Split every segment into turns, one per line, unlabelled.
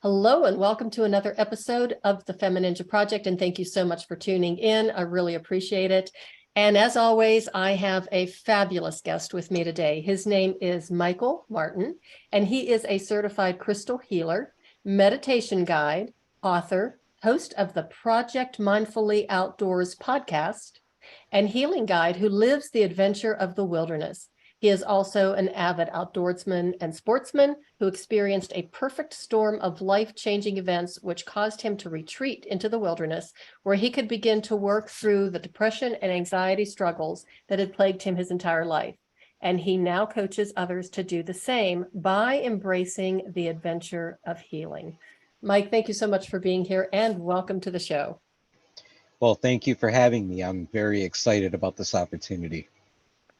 Hello and welcome to another episode of the FemiNinja Project, and thank you so much for tuning in. I really appreciate it. And as always, I have a fabulous guest with me today. His name is Michael Martin, and he is a certified crystal healer, meditation guide, author, host of the Project Mindfully Outdoors podcast, and healing guide who lives the adventure of the wilderness. He is also an avid outdoorsman and sportsman who experienced a perfect storm of life-changing events which caused him to retreat into the wilderness, where he could begin to work through the depression and anxiety struggles that had plagued him his entire life. And he now coaches others to do the same by embracing the adventure of healing. Mike, thank you so much for being here and welcome to the show.
Well, thank you for having me. I'm very excited about this opportunity.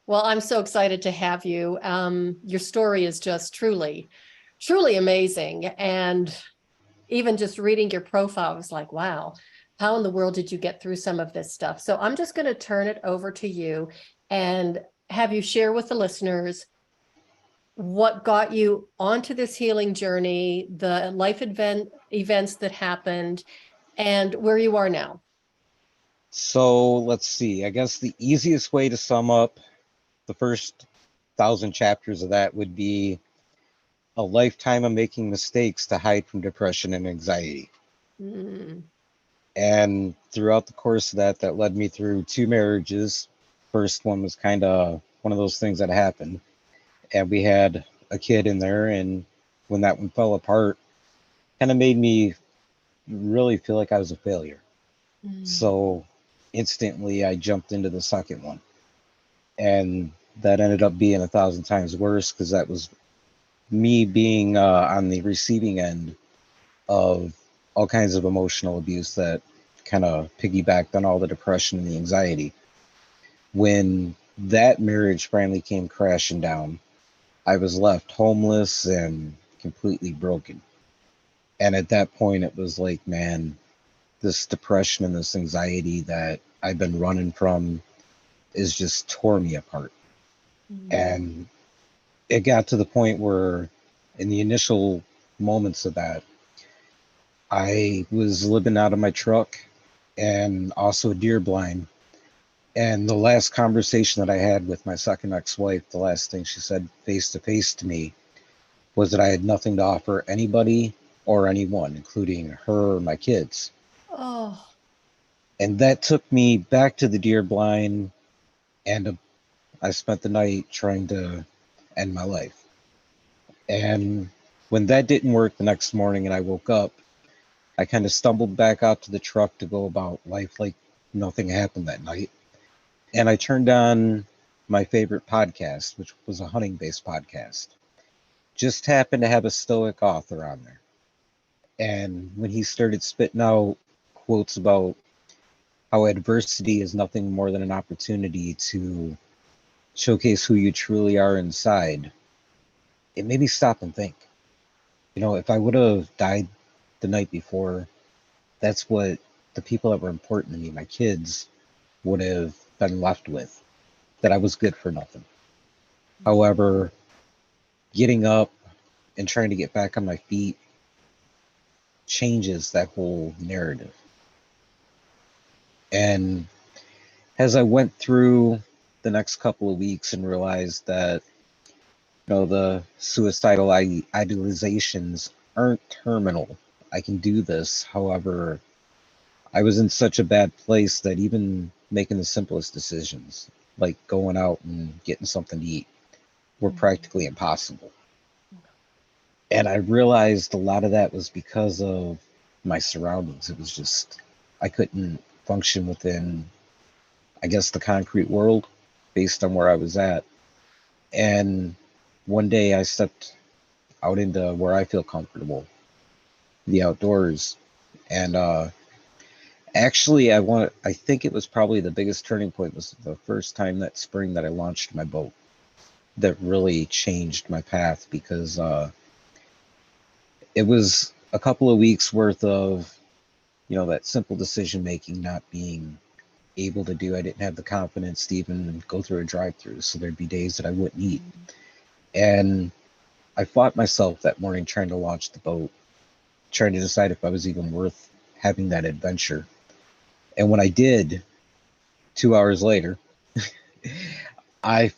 Well, I'm so excited to have you. Your story is just truly, truly amazing. And even just reading your profile, I was like, wow, how in the world did you get through some of this stuff? So I'm just going to turn it over to you and have you share with the listeners what got you onto this healing journey, the life events that happened, and where you are now.
So let's see. I guess the easiest way to sum up the first 1,000 chapters of that would be a lifetime of making mistakes to hide from depression and anxiety. And throughout the course of that led me through 2 marriages. First one was kind of one of those things that happened. And we had a kid in there. And when that one fell apart, kind of made me really feel like I was a failure. So instantly I jumped into the second one. And that ended up being 1,000 times worse because that was me being on the receiving end of all kinds of emotional abuse that kind of piggybacked on all the depression and the anxiety. When that marriage finally came crashing down, I was left homeless and completely broken. And at that point, it was like, man, this depression and this anxiety that I've been running from is just tore me apart. And it got to the point where in the initial moments of that, I was living out of my truck and also deer blind. And the last conversation that I had with my second ex-wife, the last thing she said face to face to me was that I had nothing to offer anybody or anyone, including her or my kids.
Oh.
And that took me back to the deer blind, and I spent the night trying to end my life. And when that didn't work the next morning and I woke up, I kind of stumbled back out to the truck to go about life like nothing happened that night. And I turned on my favorite podcast, which was a hunting-based podcast. Just happened to have a stoic author on there. And when he started spitting out quotes about how adversity is nothing more than an opportunity to showcase who you truly are inside, it made me stop and think. You know, if I would have died the night before, that's what the people that were important to me, my kids, would have been left with, that I was good for nothing. However, getting up and trying to get back on my feet changes that whole narrative. And as I went through the next couple of weeks and realized that, you know, the suicidal idealizations aren't terminal, I can do this. However, I was in such a bad place that even making the simplest decisions, like going out and getting something to eat, were practically impossible. And I realized a lot of that was because of my surroundings. It was just, I couldn't function within, I guess, the concrete world based on where I was at. And one day I stepped out into where I feel comfortable, the outdoors. And actually, I think it was probably the biggest turning point was the first time that spring that I launched my boat that really changed my path, because it was a couple of weeks worth of, you know, that simple decision making not being able to do. I didn't have the confidence to even go through a drive-through, so there'd be days that I wouldn't eat. And I fought myself that morning trying to launch the boat. trying to decide if I was even worth having that adventure. And when I did, 2 hours later, I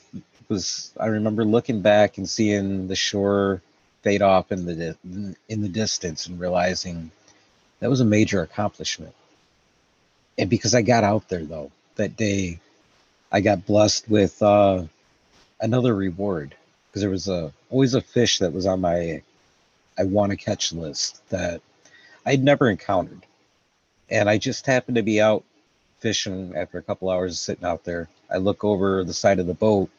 I remember looking back and seeing the shore fade off in the distance and realizing that was a major accomplishment. And because I got out there though that day, I got blessed with another reward, because there was always a fish that was on my I want to catch list that I'd never encountered. And I just happened to be out fishing after a couple hours sitting out there. I look over the side of the boat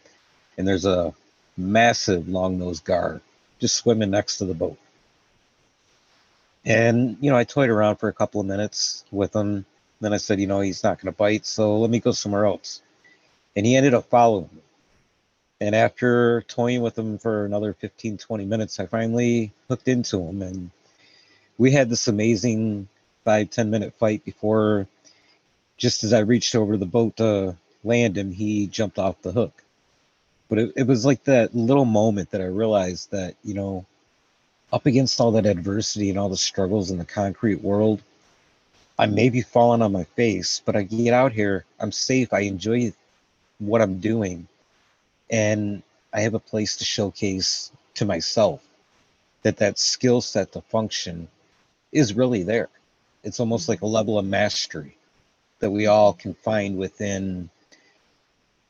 and there's a massive long-nosed gar just swimming next to the boat. And, I toyed around for a couple of minutes with him. Then I said, he's not going to bite, so let me go somewhere else. And he ended up following me. And after toying with him for another 15, 20 minutes, I finally hooked into him. And we had this amazing 5-10 minute fight before, just as I reached over the boat to land him, he jumped off the hook. But it was like that little moment that I realized that, up against all that adversity and all the struggles in the concrete world, I may be falling on my face, but I get out here, I'm safe, I enjoy what I'm doing, and I have a place to showcase to myself that skill set to function is really there. It's almost like a level of mastery that we all can find within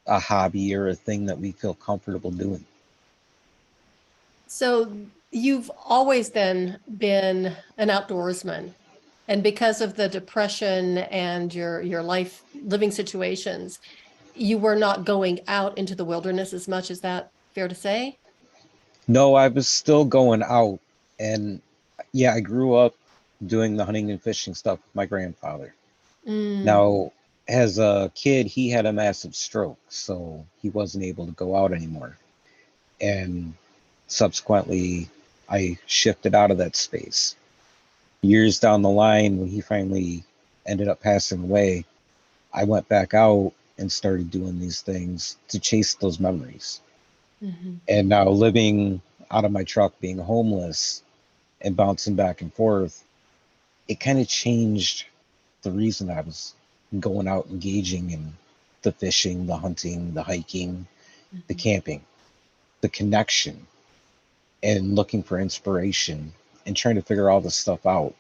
a hobby or a thing that we feel comfortable doing.
So you've always then been an outdoorsman. And because of the depression and your life living situations, you were not going out into the wilderness as much. Is that fair to say?
No, I was still going out. And yeah, I grew up doing the hunting and fishing stuff with my grandfather.
Mm,
Now, as a kid, he had a massive stroke, so he wasn't able to go out anymore. And subsequently, I shifted out of that space. Years down the line, when he finally ended up passing away, I went back out and started doing these things to chase those memories.
mhm.
And now living out of my truck, being homeless and bouncing back and forth, it kind of changed the reason I was going out engaging in the fishing, the hunting, the hiking, the
Mhm.
camping, the connection, and looking for inspiration and trying to figure all this stuff out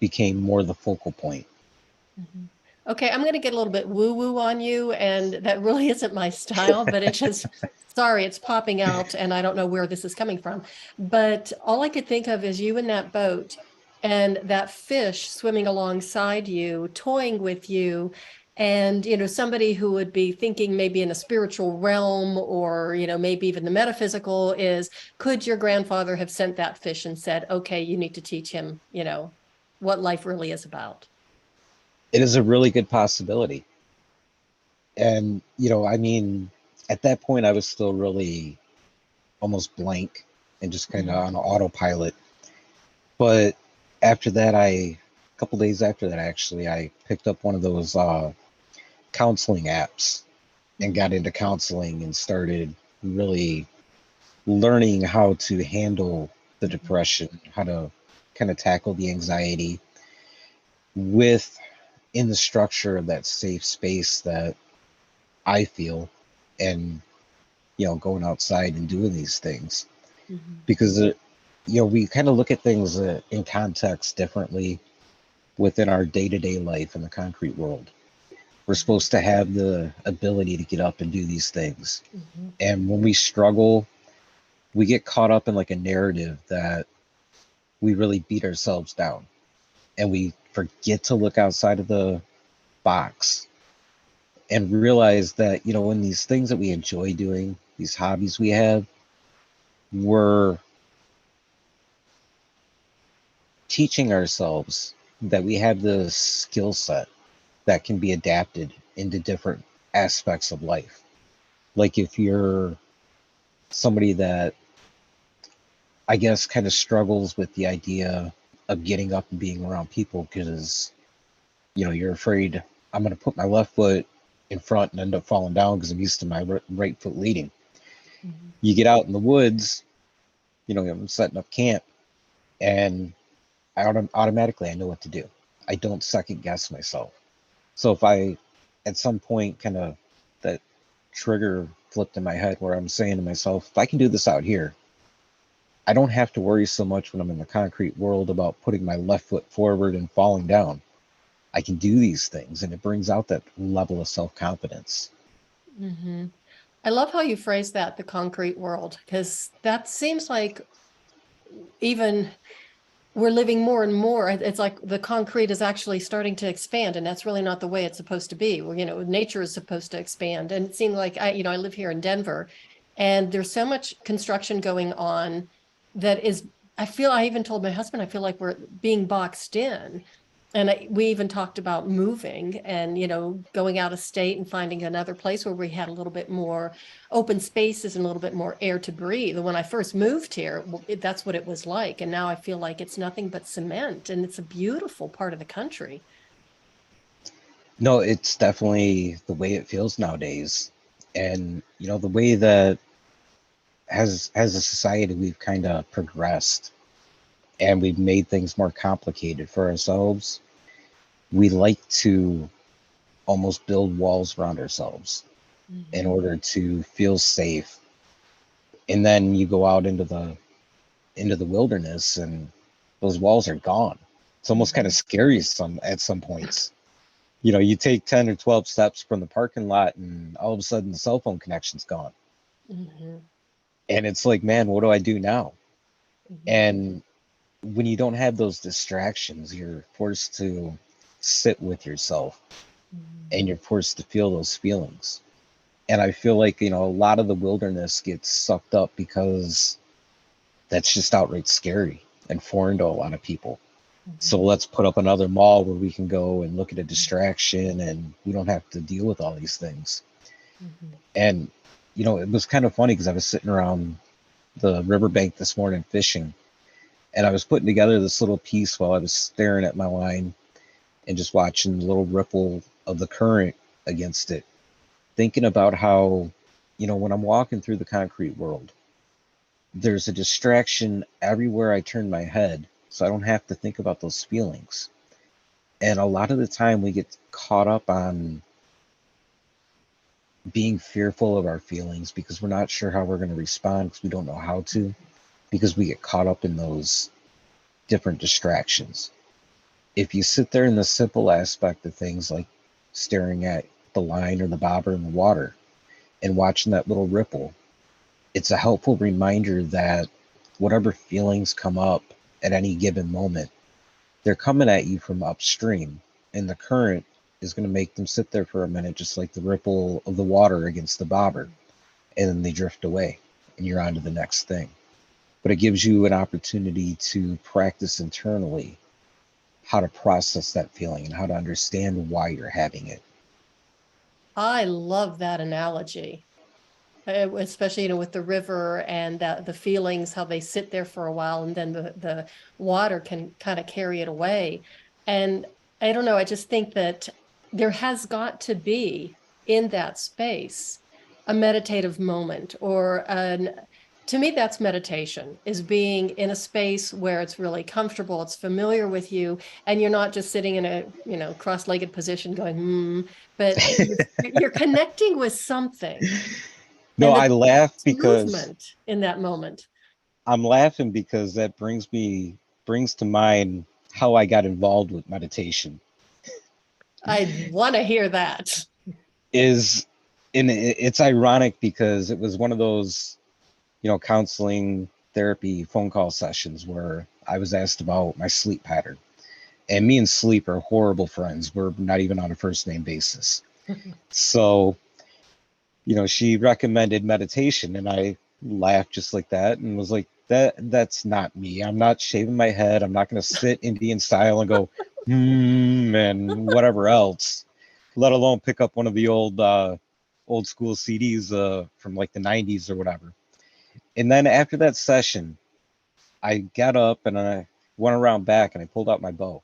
became more the focal point.
Mhm. Okay, I'm going to get a little bit woo-woo on you, and that really isn't my style, but it just, sorry, it's popping out, and I don't know where this is coming from. But all I could think of is you in that boat and that fish swimming alongside you, toying with you, and somebody who would be thinking maybe in a spiritual realm or maybe even the metaphysical is, could your grandfather have sent that fish and said, okay, you need to teach him, what life really is about?
It is a really good possibility. And, I mean, at that point, I was still really almost blank and just kind of
Mhm.
on autopilot. But after that, a couple days after that, actually, I picked up one of those counseling apps and
Mhm.
got into counseling and started really learning how to handle the
Mhm.
depression, how to kind of tackle the anxiety with in the structure of that safe space that I feel, and going outside and doing these things,
Mhm.
because we kind of look at things in context differently within our day-to-day life in the concrete world. We're supposed to have the ability to get up and do these things,
Mhm.
and when we struggle, we get caught up in like a narrative that we really beat ourselves down, and we forget to look outside of the box and realize that in these things that we enjoy doing, these hobbies we have, we're teaching ourselves that we have the skill set that can be adapted into different aspects of life. Like if you're somebody that I guess kind of struggles with the idea of getting up and being around people because you're afraid, I'm going to put my left foot in front and end up falling down because I'm used to my right foot leading.
Mhm.
You get out in the woods, I'm setting up camp, and automatically I know what to do. I don't second guess myself. So if I, at some point, kind of that trigger flipped in my head where I'm saying to myself, if I can do this out here, I don't have to worry so much when I'm in the concrete world about putting my left foot forward and falling down. I can do these things, and it brings out that level of self-confidence.
Mhm. I love how you phrase that, the concrete world, because that seems like even we're living more and more. It's like the concrete is actually starting to expand, and that's really not the way it's supposed to be. Well, nature is supposed to expand. And it seemed like I live here in Denver, and there's so much construction going on that is, I even told my husband, I feel like we're being boxed in. And we even talked about moving and, going out of state and finding another place where we had a little bit more open spaces and a little bit more air to breathe. And when I first moved here, that's what it was like. And now I feel like it's nothing but cement, and it's a beautiful part of the country.
No, it's definitely the way it feels nowadays. And, the way that as a society, we've kind of progressed and we've made things more complicated for ourselves. We like to almost build walls around ourselves in
Mhm.
order to feel safe. And then you go out into the wilderness and those walls are gone. It's almost kind of
Mhm.
scary at some points. You take 10 or 12 steps from the parking lot and all of a sudden the cell phone connection's gone.
Mhm.
And it's like, man, what do I do now?
Mhm.
And when you don't have those distractions, you're forced to sit with yourself
Mhm.
and you're forced to feel those feelings. And I feel like, a lot of the wilderness gets sucked up because that's just outright scary and foreign to a lot of people. So
Mhm.
let's put up another mall where we can go and look at a distraction and we don't have to deal with all these things.
Mhm.
And, it was kind of funny because I was sitting around the riverbank this morning fishing and I was putting together this little piece while I was staring at my line and just watching the little ripple of the current against it, thinking about how, when I'm walking through the concrete world, there's a distraction everywhere I turn my head. So I don't have to think about those feelings. And a lot of the time we get caught up on being fearful of our feelings because we're not sure how we're going to respond because we don't know how to, because we get caught up in those different distractions. If you sit there in the simple aspect of things like staring at the line or the bobber in the water and watching that little ripple, it's a helpful reminder that whatever feelings come up at any given moment, they're coming at you from upstream, and the current is going to make them sit there for a minute, just like the ripple of the water against the bobber, and then they drift away, and you're on to the next thing. But it gives you an opportunity to practice internally how to process that feeling and how to understand why you're having it.
I love that analogy. Especially with the river and the feelings, how they sit there for a while and then the water can kind of carry it away. And I don't know, I just think that there has got to be in that space a meditative moment, or an to me that's meditation, is being in a space where it's really comfortable, it's familiar with you, and you're not just sitting in a cross-legged position going but you're connecting with something,
No,
and
I
the
laugh because
movement in that moment.
I'm laughing because that brings to mind how I got involved with meditation.
I want to hear that.
Is it's ironic because it was one of those, counseling therapy phone call sessions where I was asked about my sleep pattern. And me and sleep are horrible friends. We're not even on a first name basis. So, she recommended meditation and I laughed just like that and was like, that's not me. I'm not shaving my head. I'm not going to sit Indian style and go, and whatever else, let alone pick up one of the old school CDs from like the 90s or whatever. And then after that session, I got up and I went around back and I pulled out my bow.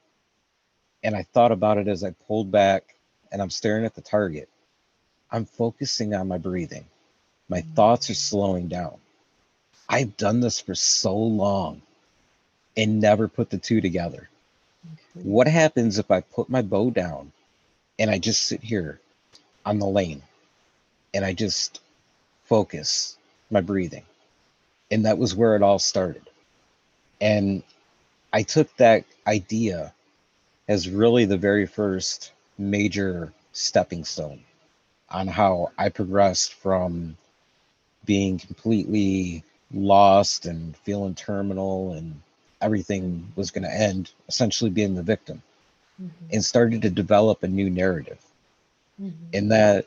And I thought about it as I pulled back and I'm staring at the target. I'm focusing on my breathing. My thoughts are slowing down. I've done this for so long. and never put the two together.
Mhm.
What happens if I put my bow down and I just sit here on the lane and I just focus my breathing? And that was where it all started. And I took that idea as really the very first major stepping stone on how I progressed from being completely lost and feeling terminal and everything was going to end, essentially being the victim,
Mhm.
and started to develop a new narrative.
Mhm.
And that,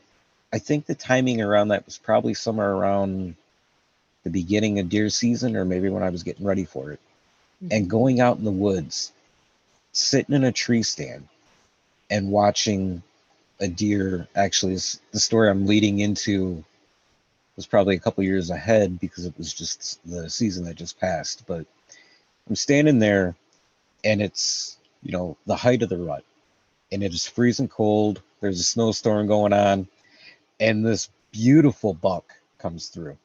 I think the timing around that was probably somewhere around the beginning of deer season, or maybe when I was getting ready for it. And
Mhm.
going out in the woods, sitting in a tree stand and watching a deer. Actually, the story I'm leading into was probably a couple years ahead because it was just the season that just passed. But I'm standing there and it's, the height of the rut and it is freezing cold. There's a snowstorm going on and this beautiful buck comes through.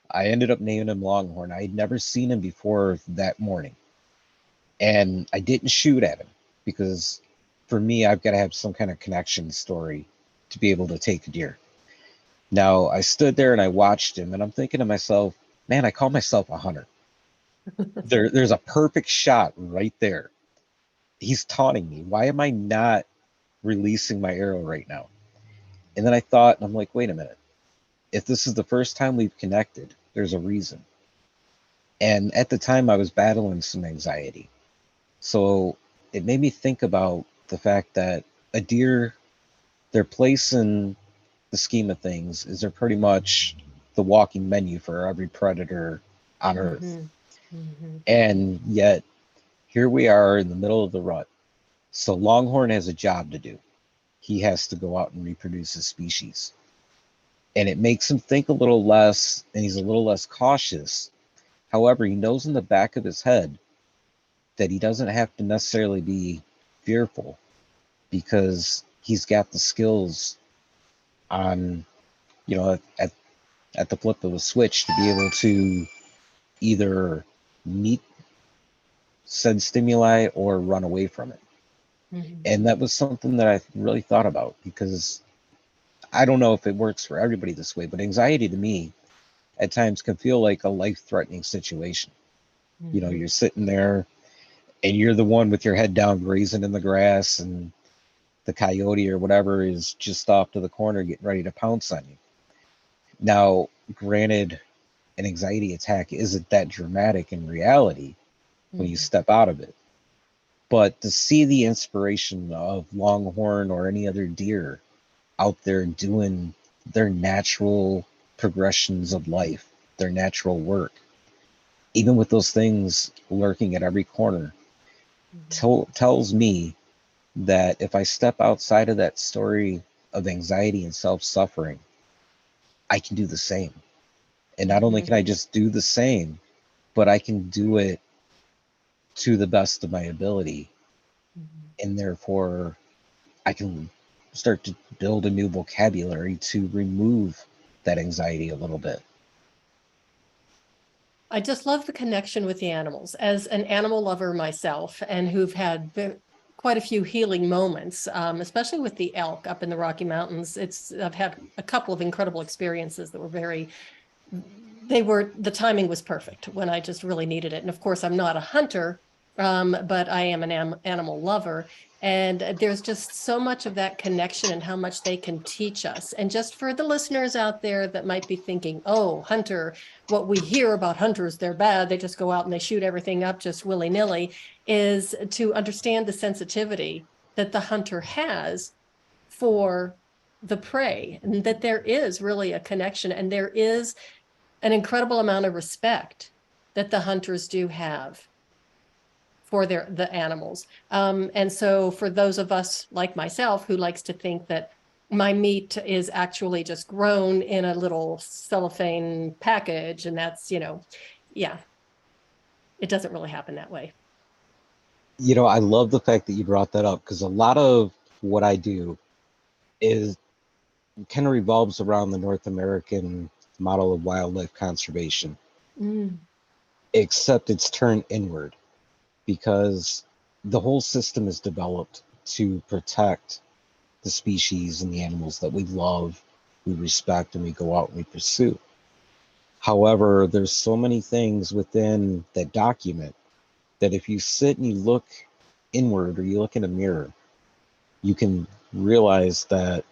I ended up naming him Longhorn. I had never seen him before that morning. And I didn't shoot at him because for me, I've got to have some kind of connection story to be able to take a deer. Now, I stood there and I watched him and I'm thinking to myself, man, I call myself a hunter. There's a perfect shot right there. He's taunting me. Why am I not releasing my arrow right now? And then I thought, and I'm like, wait a minute. If this is the first time we've connected, there's a reason. And at the time, I was battling some anxiety. So it made me think about the fact that a deer, their place in the scheme of things is they're pretty much the walking menu for every predator on Earth.
Mhm. Mhm.
And yet, here we are in the middle of the rut. So Longhorn has a job to do. He has to go out and reproduce his species. And it makes him think a little less, and he's a little less cautious. However, he knows in the back of his head that he doesn't have to necessarily be fearful because he's got the skills on, at the flip of a switch to be able to either meet said stimuli or run away from it.
Mhm.
And that was something that I really thought about because I don't know if it works for everybody this way, but anxiety to me at times can feel like a life threatening situation.
Mhm.
You're sitting there and you're the one with your head down grazing in the grass, and the coyote or whatever is just off to the corner getting ready to pounce on you. Now, granted, an anxiety attack isn't that dramatic in reality when you
Mhm.
step out of it. But to see the inspiration of Longhorn or any other deer out there doing their natural progressions of life, their natural work, even with those things lurking at every corner,
Mhm.
tells me that if I step outside of that story of anxiety and self suffering, I can do the same. And not only
Mhm.
can I just do the same, but I can do it to the best of my ability.
Mhm.
And therefore, I can start to build a new vocabulary to remove that anxiety a little bit.
I just love the connection with the animals as an animal lover myself, and who've had quite a few healing moments, especially with the elk up in the Rocky Mountains. I've had a couple of incredible experiences that were the timing was perfect when I just really needed it. And of course, I'm not a hunter, but I am an animal lover. And there's just so much of that connection and how much they can teach us. And just for the listeners out there that might be thinking, oh, hunter, what we hear about hunters, they're bad. They just go out and they shoot everything up just willy nilly, is to understand the sensitivity that the hunter has for the prey, and that there is really a connection, and there is an incredible amount of respect that the hunters do have for the animals. And so for those of us like myself who likes to think that my meat is actually just grown in a little cellophane package, and that's, yeah, it doesn't really happen that way.
I love the fact that you brought that up because a lot of what I do is kind of revolves around the North American model of wildlife conservation,
Mm.
except it's turned inward. because the whole system is developed to protect the species and the animals that we love, we respect, and we go out and we pursue. However, there's so many things within that document that if you sit and you look inward or you look in a mirror, you can realize that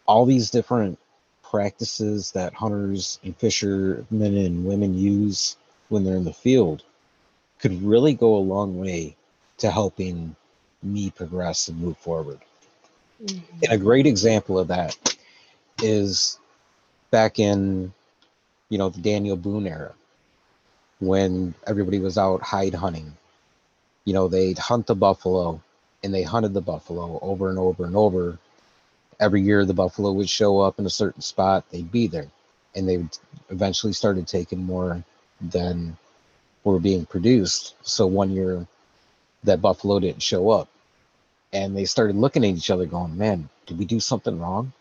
all these different practices that hunters and fishermen and women use when they're in the field could really go a long way to helping me progress and move forward. And a great example of that is back in, the Daniel Boone era, when everybody was out hide hunting. They'd hunt the buffalo, and they hunted the buffalo over and over and over. Every year the buffalo would show up in a certain spot, they'd be there, and they would eventually started taking more than were being produced. So one year that buffalo didn't show up, and they started looking at each other going, man, did we do something wrong?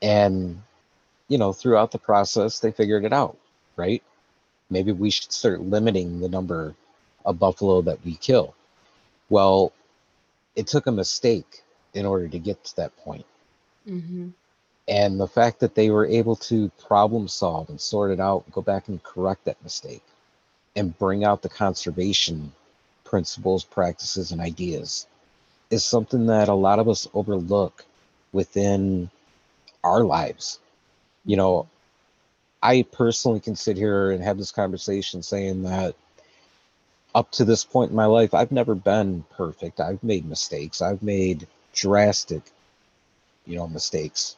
And throughout the process they figured it out, right? Maybe we should start limiting the number of buffalo that we kill. Well, it took a mistake in order to get to that point. And the fact that they were able to problem solve and sort it out, go back and correct that mistake, and bring out the conservation principles, practices, and ideas is something that a lot of us overlook within our lives. I personally can sit here and have this conversation saying that up to this point in my life, I've never been perfect. I've made mistakes. I've made drastic, mistakes.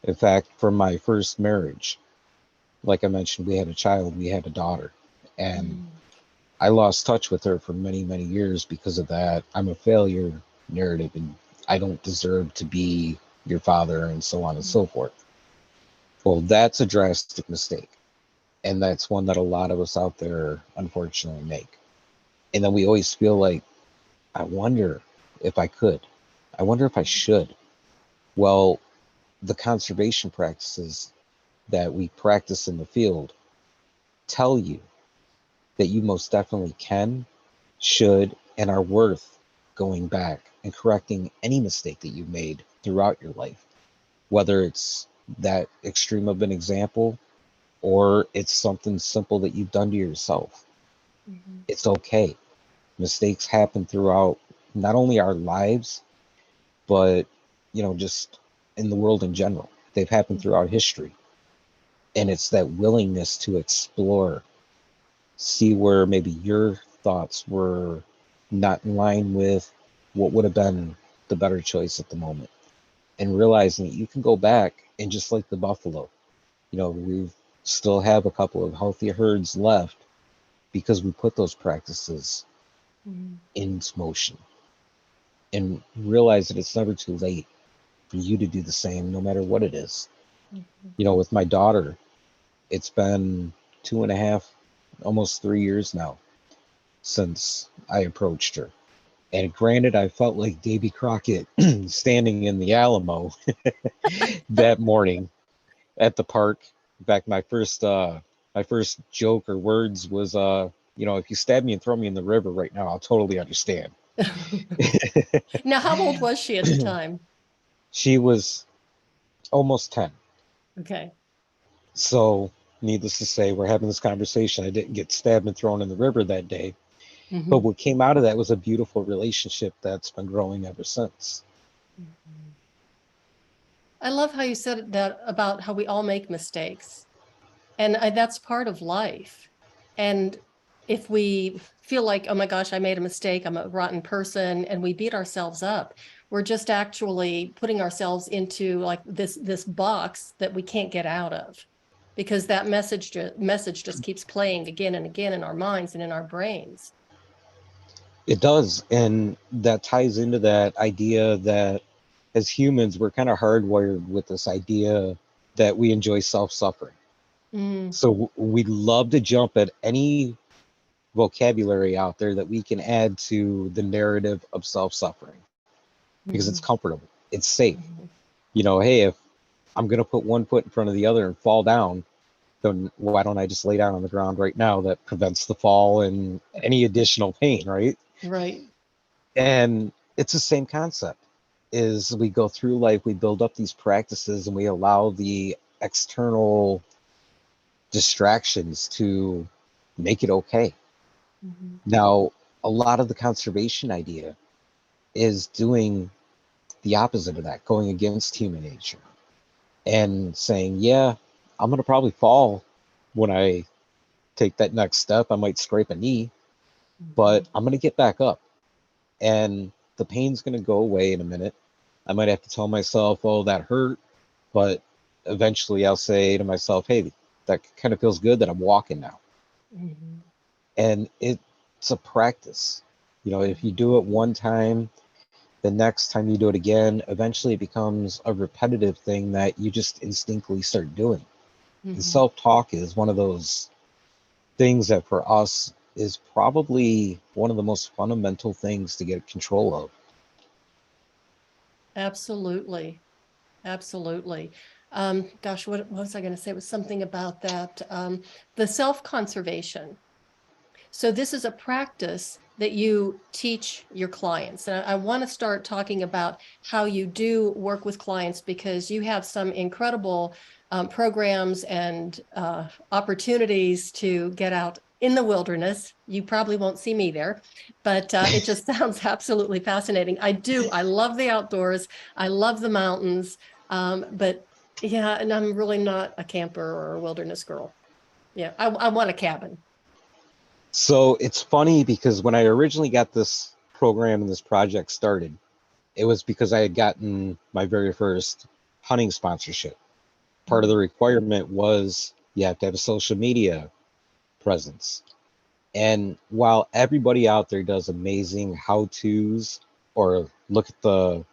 In fact, from my first marriage, like I mentioned, we had a child, we had a daughter, and I lost touch with her for many, many years because of that. I'm a failure narrative, and I don't deserve to be your father, and so on and so forth. Well, that's a drastic mistake. And that's one that a lot of us out there unfortunately make. And then we always feel like, I wonder if I could. I wonder if I should. Well, the conservation practices that we practice in the field tell you that you most definitely can, should, and are worth going back and correcting any mistake that you've made throughout your life. Whether it's that extreme of an example or it's something simple that you've done to yourself. It's okay. Mistakes happen throughout not only our lives, but, just in the world in general. They've happened throughout history. And it's that willingness to explore, see where maybe your thoughts were not in line with what would have been the better choice at the moment. And realizing that you can go back and just like the buffalo, we still have a couple of healthy herds left because we put those practices into motion, and realize that it's never too late for you to do the same, no matter what it is. With my daughter, it's been 2.5, almost 3 years now since I approached her. And granted, I felt like Davy Crockett standing in the Alamo that morning at the park. In fact, my first joke or words was, if you stab me and throw me in the river right now, I'll totally understand.
Now, how old was she at the time?
She was almost 10.
Okay.
So, needless to say, we're having this conversation. I didn't get stabbed and thrown in the river that day. But what came out of that was a beautiful relationship that's been growing ever since.
I love how you said that about how we all make mistakes. And that's part of life. And if we feel like, oh my gosh, I made a mistake, I'm a rotten person, and we beat ourselves up, we're just actually putting ourselves into like this box that we can't get out of, because that message just keeps playing again and again in our minds and in our brains.
It does. And that ties into that idea that as humans, we're kind of hardwired with this idea that we enjoy self-suffering. So we love to jump at any vocabulary out there that we can add to the narrative of self-suffering because it's comfortable, it's safe. Hey, if I'm going to put one foot in front of the other and fall down, then why don't I just lay down on the ground right now? That prevents the fall and any additional pain, right?
Right.
And it's the same concept. Is we go through life, we build up these practices, and we allow the external distractions to make it okay.
Mhm.
Now, a lot of the conservation idea is doing the opposite of that, going against human nature and saying, yeah, I'm going to probably fall when I take that next step. I might scrape a knee, but
Mhm.
I'm going to get back up and the pain's going to go away in a minute. I might have to tell myself, oh, that hurt, but eventually I'll say to myself, hey, that kind of feels good that I'm walking now.
Mhm.
And it's a practice. If you
Mhm.
do it one time, the next time you do it again, eventually it becomes a repetitive thing that you just instinctively start doing. And
Mhm.
self-talk is one of those things that for us is probably one of the most fundamental things to get control of.
Absolutely. Absolutely. Gosh, what was I going to say? It was something about that. The self-conservation. So this is a practice that you teach your clients. And I want to start talking about how you do work with clients because you have some incredible programs and opportunities to get out in the wilderness. You probably won't see me there, but it just sounds absolutely fascinating. I love the outdoors. I love the mountains. But yeah, and I'm really not a camper or a wilderness girl. Yeah, I want a cabin.
So it's funny because when I originally got this program and this project started, it was because I had gotten my very first hunting sponsorship. Part of the requirement was you have to have a social media presence. And while everybody out there does amazing how to's or look at the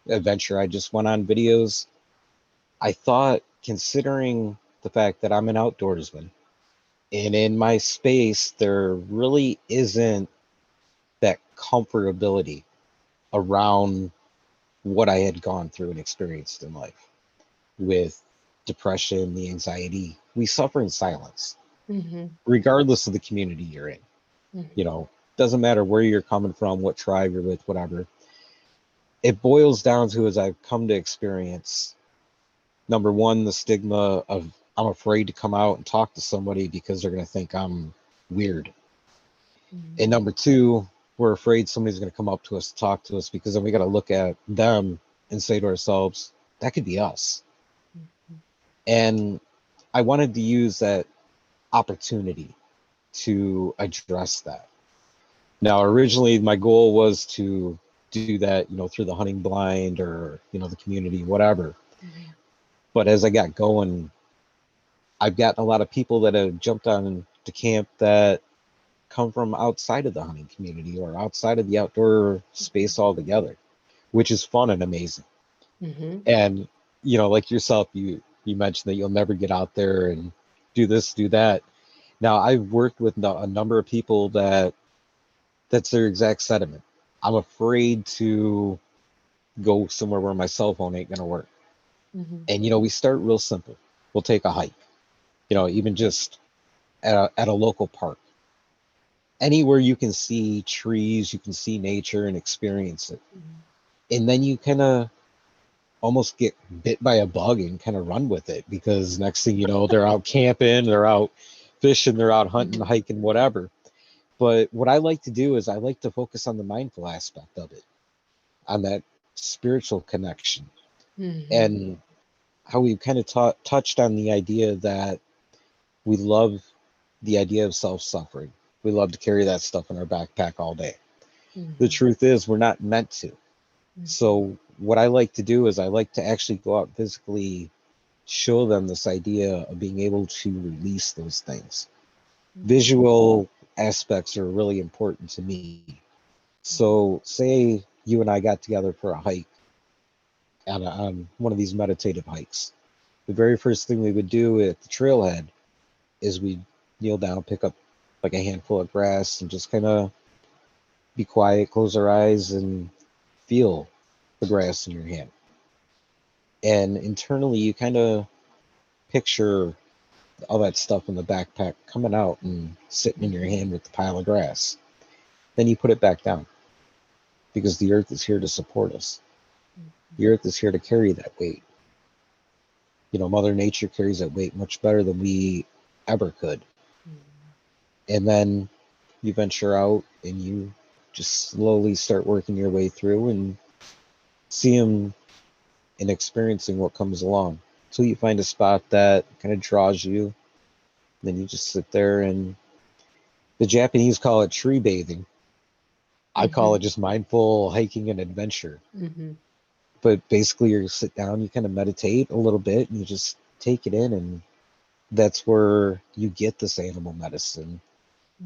adventure I just went on videos, I thought, considering the fact that I'm an outdoorsman and in my space, there really isn't that comfortability around what I had gone through and experienced in life with depression, the anxiety. We suffer in silence,
Mhm.
regardless of the community you're in. You
Mhm.
know, doesn't matter where you're coming from, what tribe you're with, whatever. It boils down to, as I've come to experience, number one, the stigma of I'm afraid to come out and talk to somebody because they're going to think I'm weird. And
Mhm.
number two, we're afraid somebody's going to come up to us to talk to us because then we got to look at them and say to ourselves, that could be us.
Mhm.
And I wanted to use that opportunity to address that. Now, originally, my goal was to do that, through the hunting blind or, the community, whatever.
Mhm.
But as I got going, I've gotten a lot of people that have jumped on to camp that come from outside of the hunting community or outside of the outdoor space altogether, which is fun and amazing.
Mhm.
And, like yourself, you mentioned that you'll never get out there and do this, do that. Now, I've worked with a number of people that's their exact sentiment. I'm afraid to go somewhere where my cell phone ain't gonna work.
Mhm.
And we start real simple. We'll take a hike. Even just at a local park. Anywhere you can see trees, you can see nature and experience it.
Mhm.
And then you kind of almost get bit by a bug and kind of run with it because next thing you know, they're out camping, they're out fishing, they're out hunting,
Mhm.
hiking, whatever. But what I like to do is I like to focus on the mindful aspect of it, on that spiritual connection,
Mhm.
and how we kind of touched on the idea that we love the idea of self-suffering. We love to carry that stuff in our backpack all day. The
Mhm.
truth is, we're not meant to.
Mhm.
So, what I like to do is I like to actually go out and physically show them this idea of being able to release those things.
Mhm.
Visual aspects are really important to me. So, say you and I got together for a hike on one of these meditative hikes. The very first thing we would do at the trailhead is we'd kneel down, pick up like a handful of grass, and just kind of be quiet, close our eyes, and feel the grass in your hand. And internally, you kind of picture all that stuff in the backpack coming out and sitting in your hand with the pile of grass. Then you put it back down because the earth is here to support us. The earth is here to carry that weight. You know, Mother Nature carries that weight much better than we ever could. And then you venture out and you just slowly start working your way through and seeing and experiencing what comes along until you find a spot that kind of draws you. Then you just sit there, and the Japanese call it tree bathing. I call it just mindful hiking and adventure. But basically, you sit down, you kind of meditate a little bit, and you just take it in, and that's where you get this animal medicine,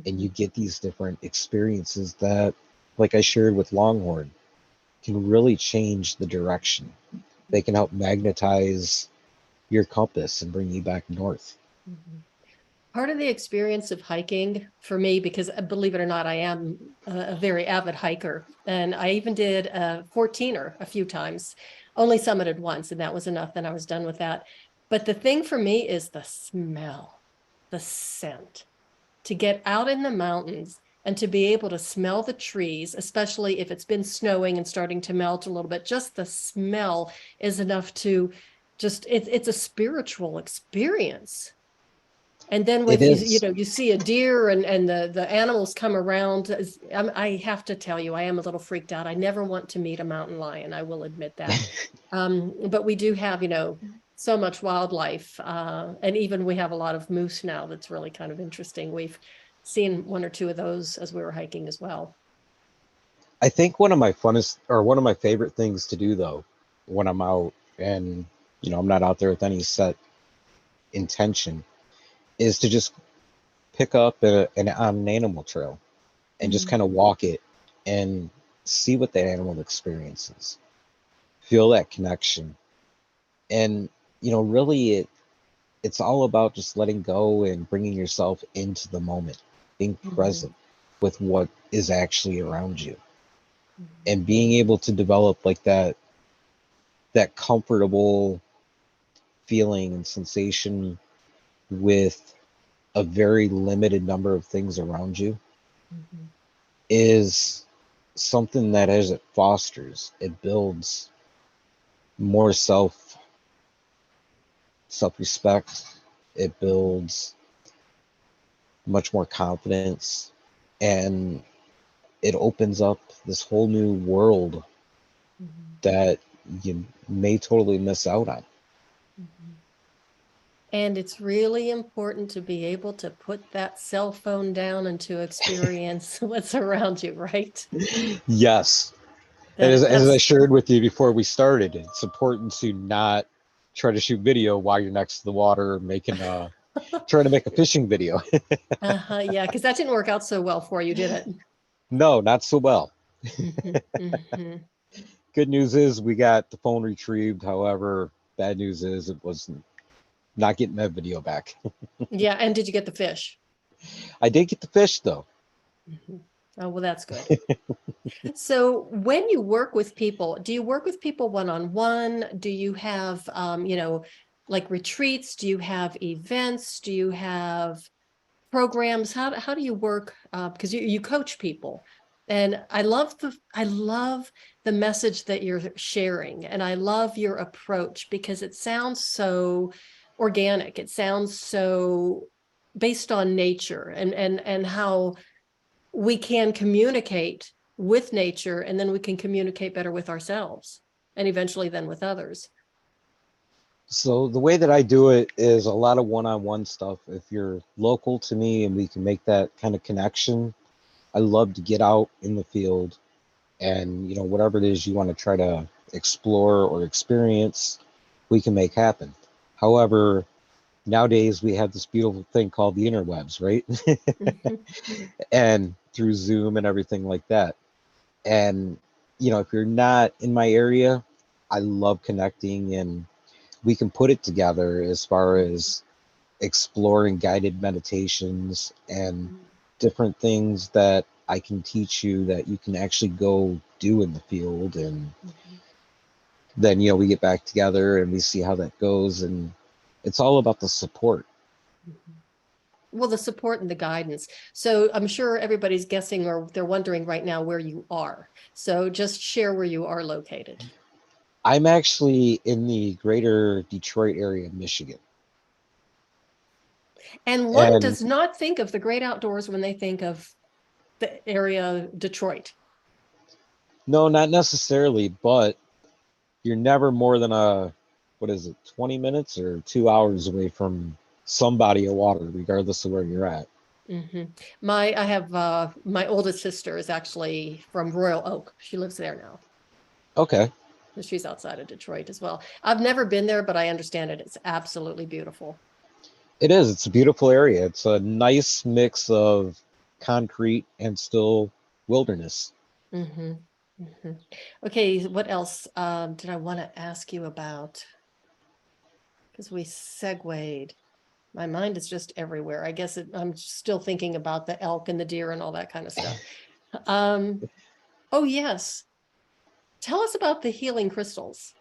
and you get these different experiences that, like I shared with Longhorn, can really change the direction. They can help magnetize your compass and bring you back north.
Part of the experience of hiking for me, because believe it or not, I am a very avid hiker, and I even did a 14er a few times, only summited once, and that was enough. Then I was done with that. But the thing for me is the smell, the scent, to get out in the mountains and to be able to smell the trees, especially if it's been snowing and starting to melt a little bit. Just the smell is enough to it's a spiritual experience. And then with you see a deer and the animals come around. I have to tell you, I am a little freaked out. I never want to meet a mountain lion. I will admit that. But we do have, so much wildlife. And even we have a lot of moose now. That's really kind of interesting. We've seen one or two of those as we were hiking as well.
I think one of my favorite things to do, though, when I'm out and, I'm not out there with any set intention, is to just pick up on an animal trail and just kind of walk it and see what that animal experiences, feel that connection. And, really it's all about just letting go and bringing yourself into the moment, being present with what is actually around you, and being able to develop like that comfortable feeling and sensation with a very limited number of things around you is something that, as it fosters, it builds more self-respect. It builds much more confidence, and it opens up this whole new world that you may totally miss out on.
And it's really important to be able to put that cell phone down and to experience what's around you, right?
Yes. And as I shared with you before we started, it's important to not try to shoot video while you're next to the water, trying to make a fishing video.
Yeah, because that didn't work out so well for you, did it?
No, not so well. Good news is we got the phone retrieved. However, bad news is it was not getting that video back.
Yeah, and did you get the fish?
I did get the fish, though.
Oh, well, that's good. So when you work with people, do you work with people one-on-one? Do you have, like retreats? Do you have events? Do you have programs? How do you work? Because you coach people. And I love the message that you're sharing. And I love your approach because it sounds so organic. It sounds so based on nature and how we can communicate with nature, and then we can communicate better with ourselves and eventually then with others.
So the way that I do it is a lot of one-on-one stuff. If you're local to me and we can make that kind of connection, I love to get out in the field and, whatever it is you want to try to explore or experience, we can make happen. However, nowadays we have this beautiful thing called the interwebs, right? And through Zoom and everything like that. And, if you're not in my area, I love connecting, and we can put it together as far as exploring guided meditations and different things that I can teach you that you can actually go do in the field. And then, we get back together and we see how that goes. And it's all about the support.
Well, the support and the guidance. So I'm sure everybody's guessing or they're wondering right now where you are. So just share where you are located.
I'm actually in the greater Detroit area of Michigan.
And one
And
does not think of the great outdoors when they think of the area Detroit.
no, not necessarily, but you're never more than what is it, 20 minutes or 2 hours away from some body of water, regardless of where you're at.
I have my oldest sister is actually from Royal Oak. She lives there now.
Okay.
She's outside of Detroit as well. I've never been there, but I understand it. It's absolutely beautiful.
It is. It's a beautiful area. It's a nice mix of concrete and still wilderness.
Okay, what else did I want to ask you about? Because we segued. My mind is just everywhere. I guess I'm still thinking about the elk and the deer and all that kind of stuff. Oh, yes. Tell us about the healing crystals.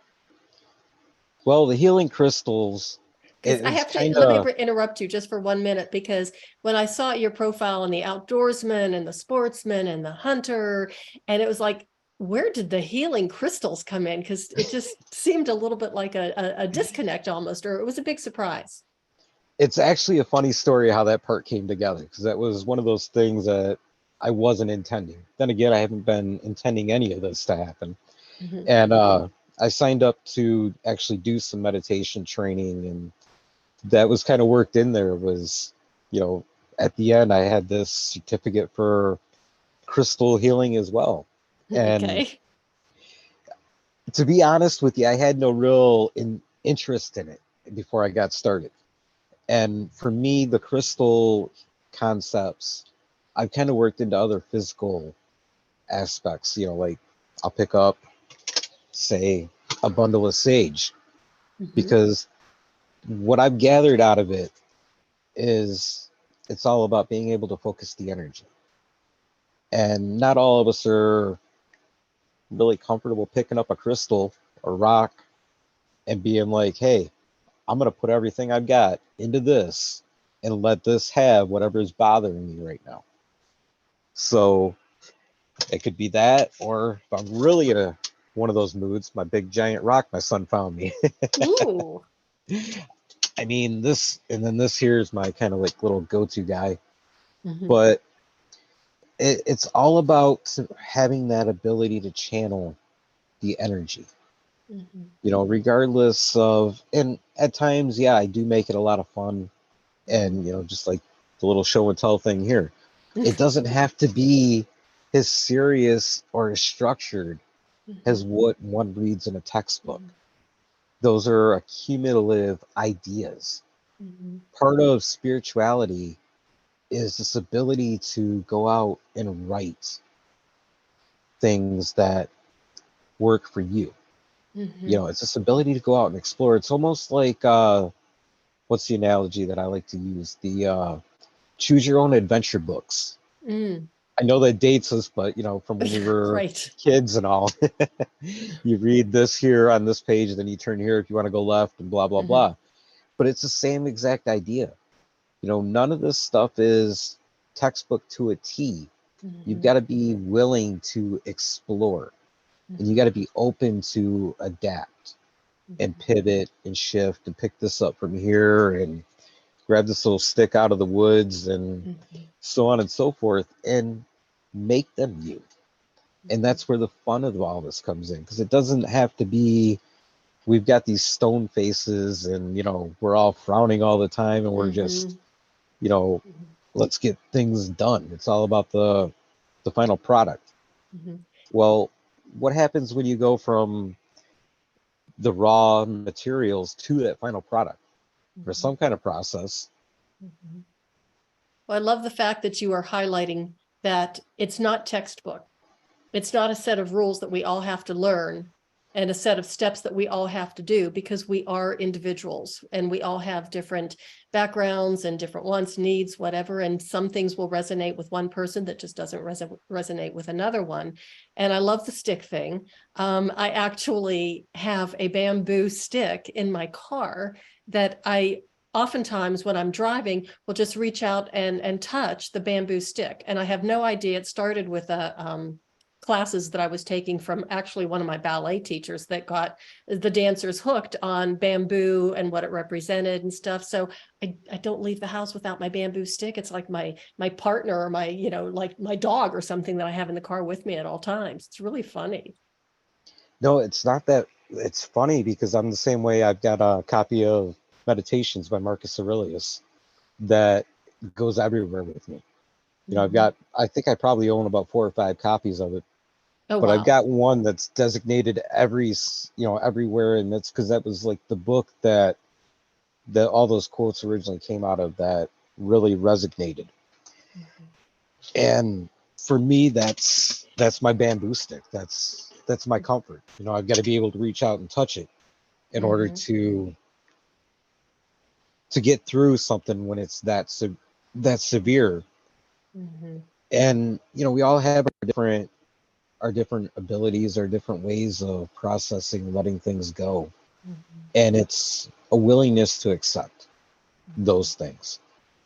Well, the healing crystals,
Because I
it's
have to,
kind
let me
of,
interrupt you just for 1 minute, because when I saw your profile on the outdoorsman and the sportsman and the hunter, and it was like, where did the healing crystals come in? Because it just seemed a little bit like a disconnect almost, or it was a big surprise.
it's actually a funny story how that part came together, because that was one of those things that I wasn't intending. Then again, I haven't been intending any of this to happen. And I signed up to actually do some meditation training, and that was kind of worked in there was, at the end, I had this certificate for crystal healing as well. And
Okay.
to be honest with you, I had no real interest in it before I got started. And for me, the crystal concepts, I've kind of worked into other physical aspects, like I'll pick up, say, a bundle of sage, because what I've gathered out of it is it's all about being able to focus the energy. And not all of us are really comfortable picking up a crystal or rock and being like, hey, I'm going to put everything I've got into this and let this have whatever is bothering me right now. So it could be that, or if I'm really in one of those moods, my big giant rock my son found me.
Ooh.
I mean, this, and then this here is my kind of like little go-to guy.
Mm-hmm.
But it's all about having that ability to channel the energy, regardless of, and at times, yeah, I do make it a lot of fun. And, just like the little show and tell thing here, it doesn't have to be as serious or as structured as what one reads in a textbook. Those are accumulative ideas. Part of spirituality is this ability to go out and write things that work for you. It's this ability to go out and explore. It's almost like what's the analogy that I like to use? The choose your own adventure books. I know that dates us, but from when we were
Right.
kids and all, you read this here on this page, then you turn here if you want to go left, and blah blah blah. But it's the same exact idea. None of this stuff is textbook to a T. You've got to be willing to explore, and you got to be open to adapt and pivot and shift and pick this up from here and grab this little stick out of the woods and so on and so forth, and make them you. And that's where the fun of all this comes in, because it doesn't have to be we've got these stone faces and we're all frowning all the time and we're just let's get things done. It's all about the final product. Well, what happens when you go from the raw materials to that final product? For some kind of process.
Well, I love the fact that you are highlighting that it's not textbook. It's not a set of rules that we all have to learn and a set of steps that we all have to do, because we are individuals and we all have different backgrounds and different wants, needs, whatever. And some things will resonate with one person that just doesn't resonate with another one. And I love the stick thing. I actually have a bamboo stick in my car that I oftentimes when I'm driving, will just reach out and touch the bamboo stick. And I have no idea. It started with classes that I was taking from actually one of my ballet teachers that got the dancers hooked on bamboo and what it represented and stuff. So I don't leave the house without my bamboo stick. It's like my partner or my, like my dog or something that I have in the car with me at all times. It's really funny.
No, it's not that. It's funny because I'm the same way. I've got a copy of Meditations by Marcus Aurelius that goes everywhere with me.
Mhm.
I think I probably own about 4 or 5 copies of it,
Oh,
but I've
wow.
got one that's designated everywhere. And that's because that was like the book that all those quotes originally came out of, that really resonated.
Mhm.
And for me, that's my bamboo stick. That's my comfort. I've got to be able to reach out and touch it in order
Mhm.
to get through something when it's that severe.
Mhm.
And we all have our different abilities, our different ways of processing, letting things go.
Mhm.
And it's a willingness to accept
Mhm.
those things.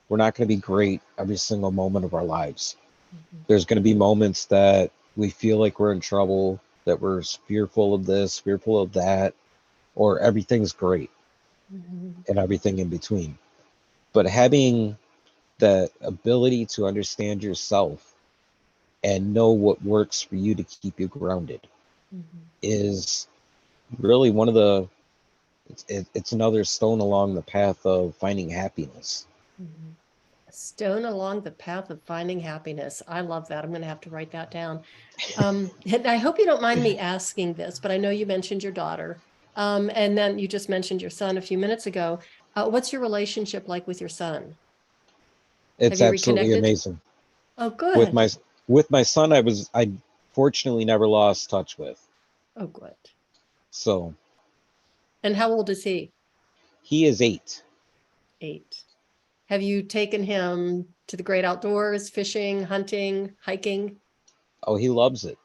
We're not going to be great every single moment of our lives.
Mhm.
There's going to be moments that we feel like we're in trouble, that we're fearful of this, fearful of that, or everything's great
Mhm.
and everything in between. But having that ability to understand yourself and know what works for you to keep you grounded
Mhm.
is really one of the it's another stone along the path of finding happiness.
Mhm. A stone along the path of finding happiness. I love that. I'm going to have to write that down. And I hope you don't mind me asking this, but I know you mentioned your daughter. And then you just mentioned your son a few minutes ago. What's your relationship like with your son? Have
It's
you
absolutely
reconnected?
amazing.
Oh,
with
good.
my with my son, I fortunately never lost touch with.
Oh, good.
So
And how old is he?
he is 8.
8. Have you taken him to the great outdoors, fishing, hunting, hiking?
Oh, he loves it.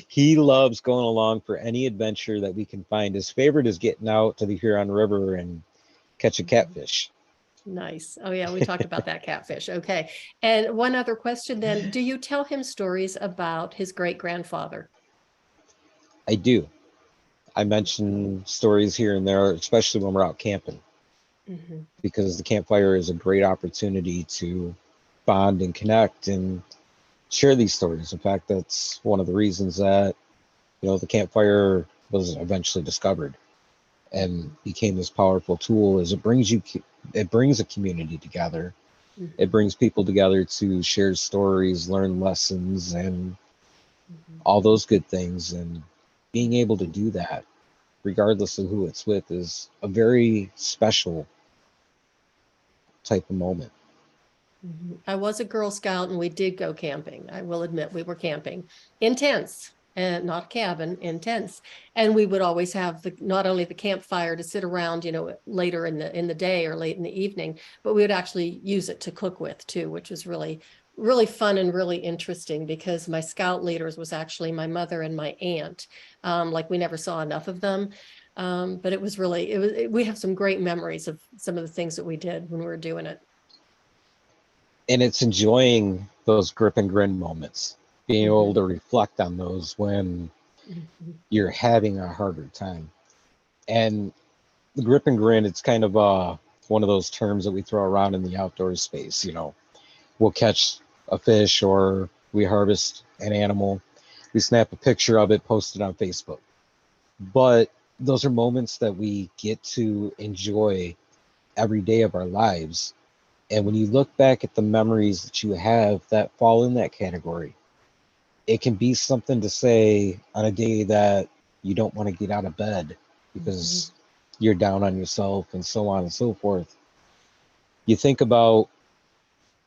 He loves going along for any adventure that we can find. His favorite is getting out to the Huron River and catch a
Mhm.
catfish.
Nice. Oh, yeah, we talked about that catfish. Okay. And one other question then, do you tell him stories about his great grandfather?
I do. I mention stories here and there, especially when we're out camping,
Mhm.
because the campfire is a great opportunity to bond and connect and share these stories. In fact, that's one of the reasons that the campfire was eventually discovered and
Mhm.
became this powerful tool. Is it brings a community together. It
Mhm.
brings people together to share stories, learn lessons, and
Mhm.
all those good things. And being
Mhm.
able to do that, regardless of who it's with, is a very special type of moment.
Mhm. I was a Girl Scout and we did go camping. I will admit we were camping in tents and not cabin, in tents. And we would always have not only the campfire to sit around, later in the day or late in the evening, but we would actually use it to cook with too, which was really, really fun and really interesting because my scout leaders was actually my mother and my aunt. Like we never saw enough of them. But we have some great memories of some of the things that we did when we were doing it.
And it's enjoying those grip and grin moments, being able
Mhm.
to reflect on those when
Mhm.
you're having a harder time. And the grip and grin, it's kind of one of those terms that we throw around in the outdoor space. We'll catch a fish or we harvest an animal, we snap a picture of it, post it on Facebook. But those are moments that we get to enjoy every day of our lives. And when you look back at the memories that you have that fall in that category, it can be something to say on a day that you don't want to get out of bed
Mhm.
because you're down on yourself and so on and so forth. You think about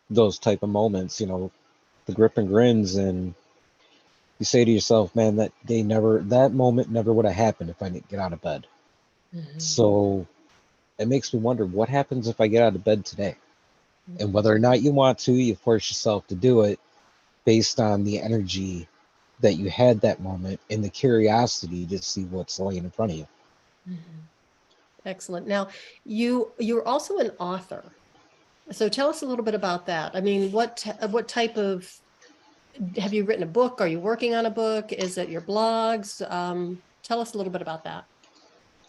those type of moments, the grip and grins, and you say to yourself, man, that moment never would have happened if I didn't get out of bed.
Mhm.
So it makes me wonder what happens if I get out of bed today. And
Mhm.
whether or not you want to, you force yourself to do it based on the energy that you had that moment and the curiosity to see what's laying in front of you.
Mhm. Excellent. Now, you're also an author. So tell us a little bit about that. I mean, what type of, have you written a book? Are you working on a book? Is it your blogs? Tell us a little bit about that.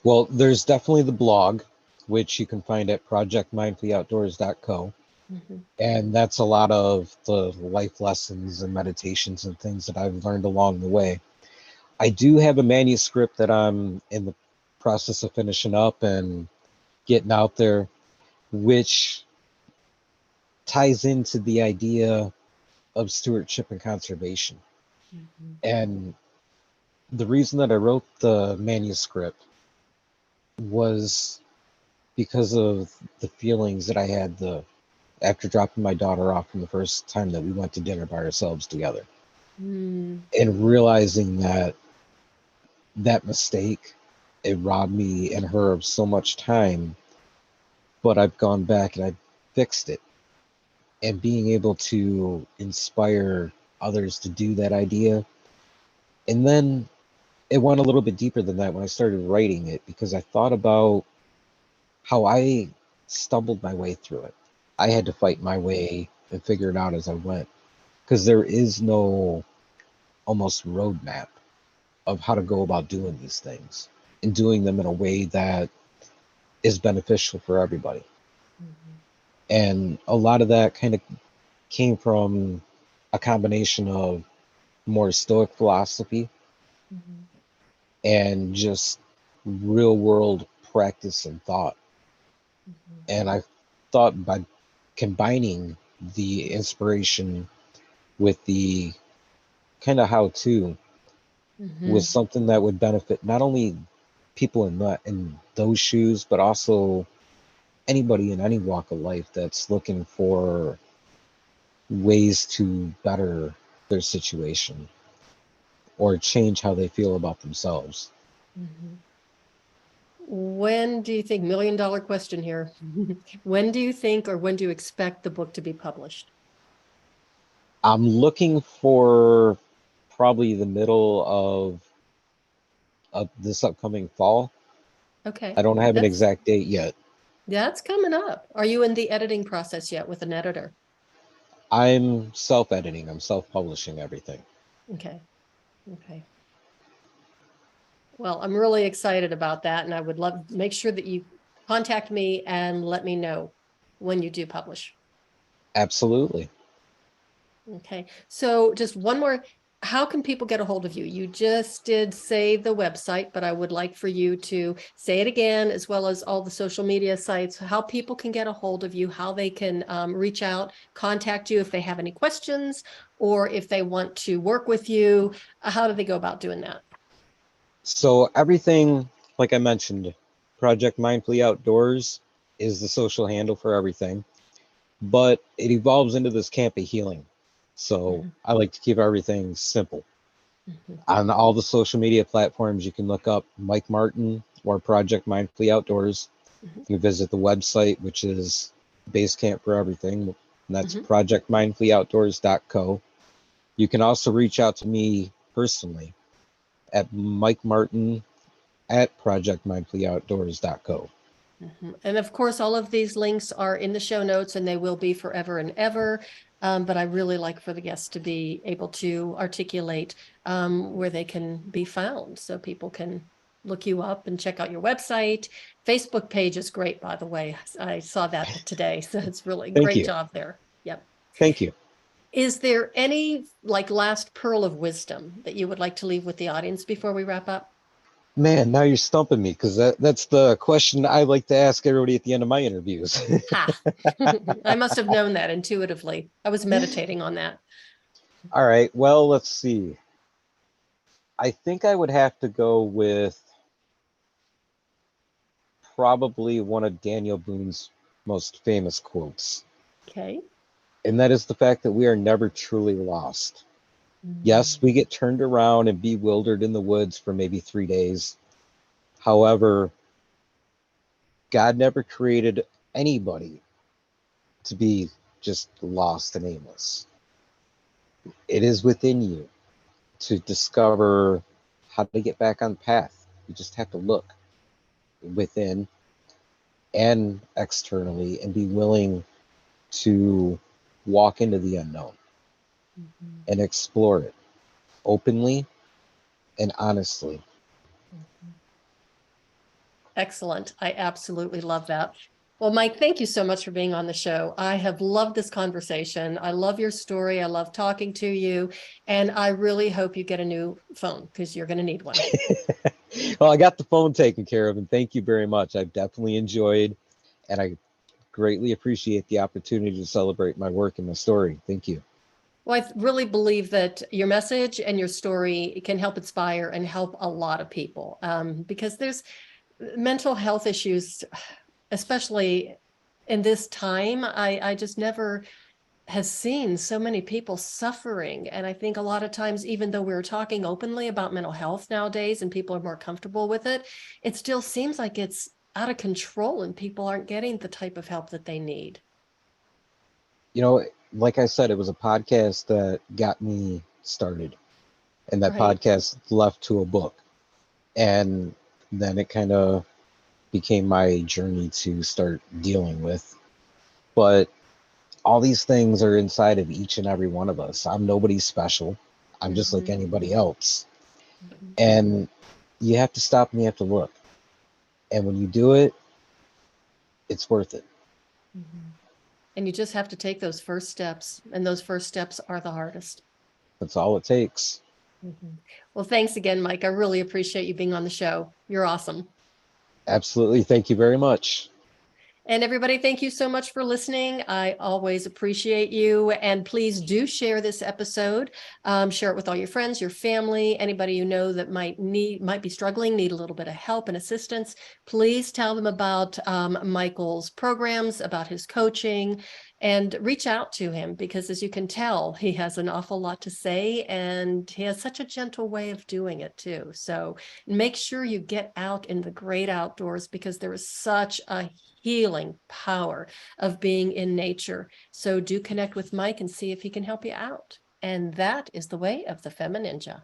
Well, there's definitely the blog, which you can find at projectmindfulloutdoors.co.
Mhm.
And that's a lot of the life lessons and meditations and things that I've learned along the way. I do have a manuscript that I'm in the process of finishing up and getting out there, which ties into the idea of stewardship and conservation.
Mhm.
And the reason that I wrote the manuscript was because of the feelings that I had after dropping my daughter off from the first time that we went to dinner by ourselves together,
Mm.
and realizing that that mistake, it robbed me and her of so much time, but I've gone back and I've fixed it. And being able to inspire others to do that idea. And then it went a little bit deeper than that when I started writing it, because I thought about how I stumbled my way through it. I had to fight my way and figure it out as I went, because there is no almost roadmap of how to go about doing these things and doing them in a way that is beneficial for everybody.
Mhm.
And a lot of that kind of came from a combination of more stoic philosophy
Mhm.
and just real world practice and thought.
Mhm.
And I thought by combining the inspiration with the kind of how to was
Mhm.
something that would benefit not only people in those shoes, but also anybody in any walk of life that's looking for ways to better their situation or change how they feel about themselves.
Mhm. When do you think, $1 million question here, when do you think or when do you expect the book to be published?
I'm looking for probably the middle of this upcoming fall.
Okay,
I don't have an
that's
exact date yet.
that's coming up. Are you in the editing process yet with an editor?
I'm self-editing. I'm self-publishing everything.
Okay, okay. Well, I'm really excited about that, and I would love, make sure that you contact me and let me know when you do publish.
Absolutely.
Okay, so just one more, how can people get a hold of you? You just did say the website, but I would like for you to say it again, as well as all the social media sites, how people can get a hold of you, how they can reach out, contact you if they have any questions, or if they want to work with you. How do they go about doing that?
So everything, like I mentioned, Project Mindfully Outdoors is the social handle for everything, but it evolves into this camp of healing. So
Mhm.
I like to keep everything simple.
Mhm.
On all the social media platforms, you can look up Mike Martin or Project Mindfully Outdoors.
Mhm.
You can visit the website, which is base camp for everything, and that's
Mhm.
projectmindfulloutdoors.co. You can also reach out to me personally at Mike Martin at projectmindfulloutdoors.co.
Mhm. And of course, all of these links are in the show notes and they will be forever and ever. But I really like for the guests to be able to articulate where they can be found so people can look you up and check out your website. Facebook page is great, by the way. I saw that today. So it's really
Thank
great
you.
job there. Yep.
Thank you.
Is there any like last pearl of wisdom that you would like to leave with the audience before we wrap up?
Man, now you're stumping me because that's the question I like to ask everybody at the end of my interviews.
Ha! I must have known that intuitively. I was meditating on that.
All right. Well, let's see. I think I would have to go with probably one of Daniel Boone's most famous quotes,
Okay.
and that is the fact that we are never truly lost. Yes,
Mm.
we get turned around and bewildered in the woods for maybe 3 days. However, God never created anybody to be just lost and aimless. It is within you to discover how to get back on the path. You just have to look within and externally, and be willing to walk into the unknown
Mhm.
and explore it openly and honestly.
Mhm. Excellent. I absolutely love that. Well, Mike, thank you so much for being on the show. I have loved this conversation. I love your story. I love talking to you. And I really hope you get a new phone because you're going to need one.
Well, I got the phone taken care of, and thank you very much. I've definitely enjoyed, and I greatly appreciate the opportunity to celebrate my work and my story. Thank you.
Well, really believe that your message and your story can help inspire and help a lot of people because there's mental health issues, especially in this time. I just never has seen so many people suffering. And I think a lot of times, even though we're talking openly about mental health nowadays and people are more comfortable with it, it still seems like it's out of control and people aren't getting the type of help that they need.
You know, like I said, it was a podcast that got me started, and that
Right.
podcast left to a book. And then it kind of became my journey to start dealing with. But all these things are inside of each and every one of us. I'm nobody special. I'm just like
Mhm.
anybody else.
Mhm.
And you have to stop and you have to look. And when you do it, it's worth it.
Mhm. And you just have to take those first steps, and those first steps are the hardest.
That's all it takes.
Mhm. Well, thanks again, Mike. I really appreciate you being on the show. You're awesome.
Absolutely. Thank you very much.
And everybody, thank you so much for listening. I always appreciate you. And please do share this episode. Share it with all your friends, your family, anybody you know that might be struggling, need a little bit of help and assistance. Please tell them about Michael's programs, about his coaching, and reach out to him because, as you can tell, he has an awful lot to say and he has such a gentle way of doing it too. So make sure you get out in the great outdoors because there is such a healing power of being in nature. So do connect with Mike and see if he can help you out. And that is the way of the FemiNinja.